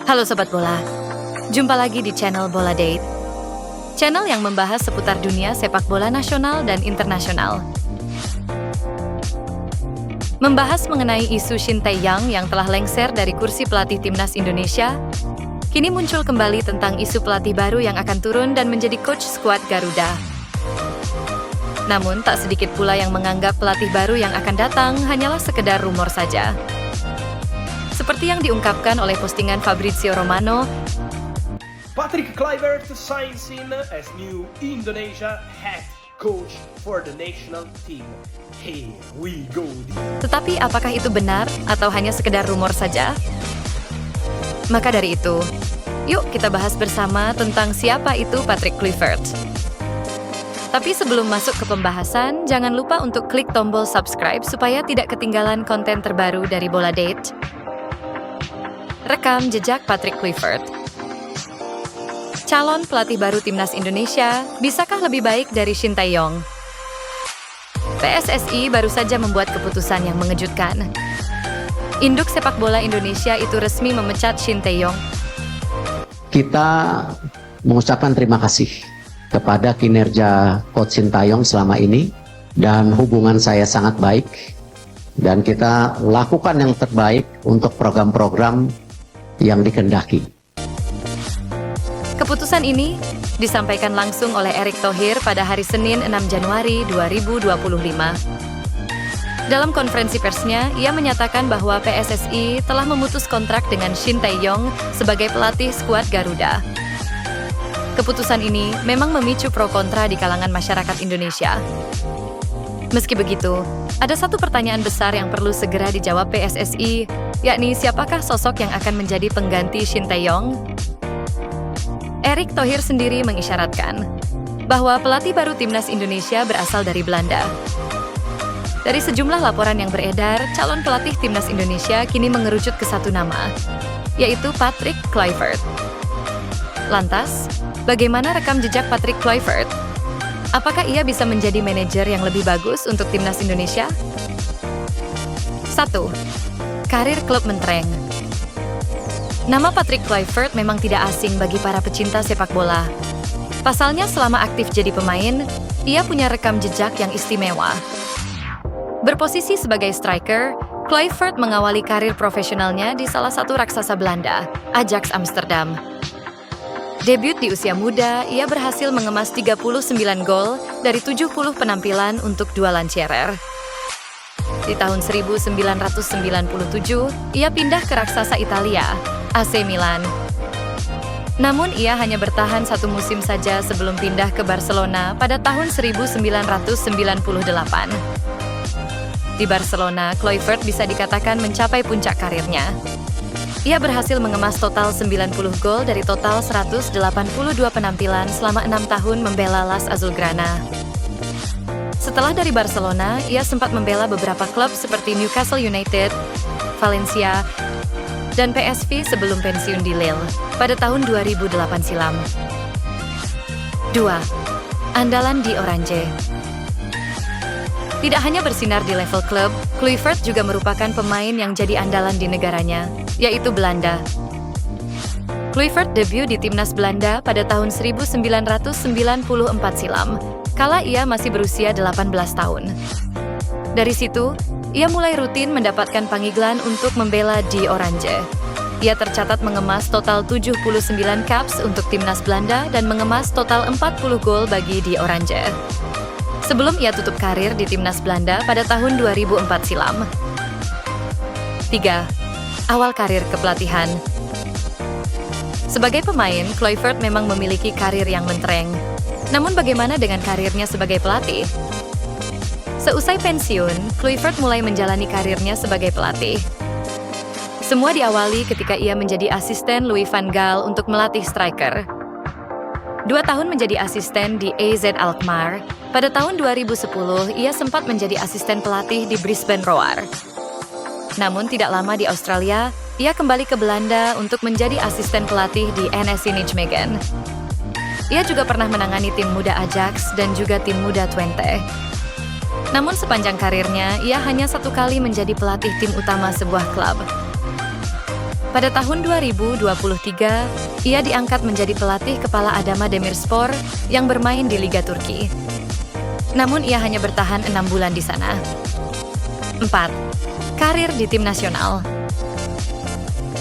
Halo Sobat Bola, jumpa lagi di channel Bola Date. Channel yang membahas seputar dunia sepak bola nasional dan internasional. Membahas mengenai isu Shin Tae-yong yang telah lengser dari kursi pelatih timnas Indonesia, kini muncul kembali tentang isu pelatih baru yang akan turun dan menjadi coach skuad Garuda. Namun, tak sedikit pula yang menganggap pelatih baru yang akan datang hanyalah sekedar rumor saja. Seperti yang diungkapkan oleh postingan Fabrizio Romano, Patrick Kluivert signs in as new Indonesia head coach for the national team. Here we go. Tetapi apakah itu benar atau hanya sekedar rumor saja? Maka dari itu, yuk kita bahas bersama tentang siapa itu Patrick Kluivert. Tapi sebelum masuk ke pembahasan, jangan lupa untuk klik tombol subscribe supaya tidak ketinggalan konten terbaru dari Bola Date. Rekam jejak Patrick Kluivert. Calon pelatih baru timnas Indonesia, bisakah lebih baik dari Shin Tae-yong? PSSI baru saja membuat keputusan yang mengejutkan. Induk sepak bola Indonesia itu resmi memecat Shin Tae-yong. Kita mengucapkan terima kasih kepada kinerja Coach Shin Tae-yong selama ini, dan hubungan saya sangat baik, dan kita lakukan yang terbaik untuk program-program yang dikehendaki. Keputusan ini disampaikan langsung oleh Erick Thohir pada hari Senin 6 Januari 2025. Dalam konferensi persnya, ia menyatakan bahwa PSSI telah memutus kontrak dengan Shin Tae-yong sebagai pelatih skuad Garuda. Keputusan ini memang memicu pro kontra di kalangan masyarakat Indonesia. Meski begitu, ada satu pertanyaan besar yang perlu segera dijawab PSSI, yakni siapakah sosok yang akan menjadi pengganti Shin Tae-yong? Erick Thohir sendiri mengisyaratkan bahwa pelatih baru timnas Indonesia berasal dari Belanda. Dari sejumlah laporan yang beredar, calon pelatih timnas Indonesia kini mengerucut ke satu nama, yaitu Patrick Kluivert. Lantas, bagaimana rekam jejak Patrick Kluivert? Apakah ia bisa menjadi manajer yang lebih bagus untuk timnas Indonesia? 1. Karir klub mentereng. Nama Patrick Kluivert memang tidak asing bagi para pecinta sepak bola. Pasalnya selama aktif jadi pemain, ia punya rekam jejak yang istimewa. Berposisi sebagai striker, Kluivert mengawali karir profesionalnya di salah satu raksasa Belanda, Ajax Amsterdam. Debut di usia muda, ia berhasil mengemas 39 gol dari 70 penampilan untuk dua Lancierer. Di tahun 1997, ia pindah ke raksasa Italia, AC Milan. Namun ia hanya bertahan satu musim saja sebelum pindah ke Barcelona pada tahun 1998. Di Barcelona, Kluivert bisa dikatakan mencapai puncak karirnya. Ia berhasil mengemas total 90 gol dari total 182 penampilan selama 6 tahun membela Las Azulgrana. Setelah dari Barcelona, ia sempat membela beberapa klub seperti Newcastle United, Valencia, dan PSV sebelum pensiun di Lille pada tahun 2008 silam. 2. Andalan di Orange. Tidak hanya bersinar di level klub, Kluivert juga merupakan pemain yang jadi andalan di negaranya, yaitu Belanda. Kluivert debut di timnas Belanda pada tahun 1994 silam, kala ia masih berusia 18 tahun. Dari situ, ia mulai rutin mendapatkan panggilan untuk membela di Orange. Ia tercatat mengemas total 79 caps untuk timnas Belanda dan mengemas total 40 gol bagi di Orange. Sebelum ia tutup karir di timnas Belanda pada tahun 2004 silam. 3. Awal karir kepelatihan. Sebagai pemain, Kluivert memang memiliki karir yang mentereng. Namun bagaimana dengan karirnya sebagai pelatih? Seusai pensiun, Kluivert mulai menjalani karirnya sebagai pelatih. Semua diawali ketika ia menjadi asisten Louis van Gaal untuk melatih striker. 2 tahun menjadi asisten di AZ Alkmaar, pada tahun 2010 ia sempat menjadi asisten pelatih di Brisbane Roar. Namun tidak lama di Australia, ia kembali ke Belanda untuk menjadi asisten pelatih di NSC Nijmegen. Ia juga pernah menangani tim muda Ajax dan juga tim muda Twente. Namun sepanjang karirnya, ia hanya 1 kali menjadi pelatih tim utama sebuah klub. Pada tahun 2023, ia diangkat menjadi pelatih kepala Adana Demirspor yang bermain di Liga Turki. Namun ia hanya bertahan 6 bulan di sana. 4. Karir di tim nasional.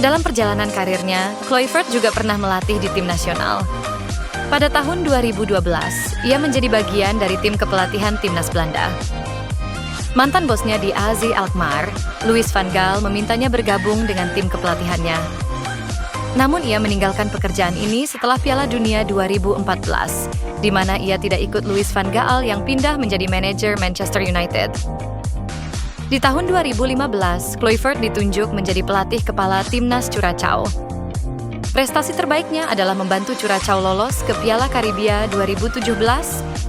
Dalam perjalanan karirnya, Kluivert juga pernah melatih di tim nasional. Pada tahun 2012, ia menjadi bagian dari tim kepelatihan timnas Belanda. Mantan bosnya di AZ Alkmaar, Louis van Gaal, memintanya bergabung dengan tim kepelatihannya. Namun ia meninggalkan pekerjaan ini setelah Piala Dunia 2014, di mana ia tidak ikut Louis van Gaal yang pindah menjadi manajer Manchester United. Di tahun 2015, Kluivert ditunjuk menjadi pelatih kepala timnas Curaçao. Prestasi terbaiknya adalah membantu Curaçao lolos ke Piala Karibia 2017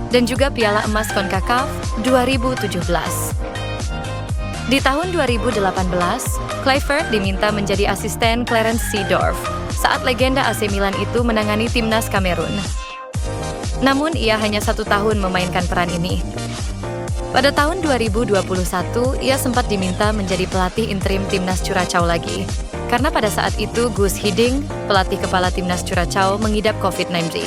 dan juga Piala Emas CONCACAF 2017. Di tahun 2018, Kluivert diminta menjadi asisten Clarence Seedorf saat legenda AC Milan itu menangani timnas Kamerun. Namun ia hanya 1 tahun memainkan peran ini. Pada tahun 2021, ia sempat diminta menjadi pelatih interim timnas Curaçao lagi, karena pada saat itu Guus Hiddink, pelatih kepala timnas Curaçao, mengidap COVID-19.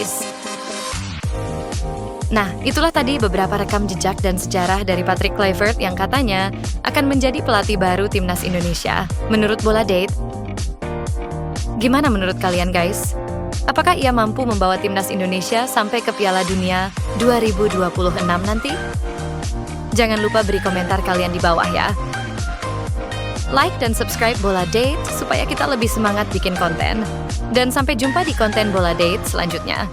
Nah, itulah tadi beberapa rekam jejak dan sejarah dari Patrick Kluivert yang katanya akan menjadi pelatih baru timnas Indonesia. Menurut Bola Date, gimana menurut kalian guys? Apakah ia mampu membawa timnas Indonesia sampai ke Piala Dunia 2026 nanti? Jangan lupa beri komentar kalian di bawah ya. Like dan subscribe Bola Date supaya kita lebih semangat bikin konten. Dan sampai jumpa di konten Bola Date selanjutnya.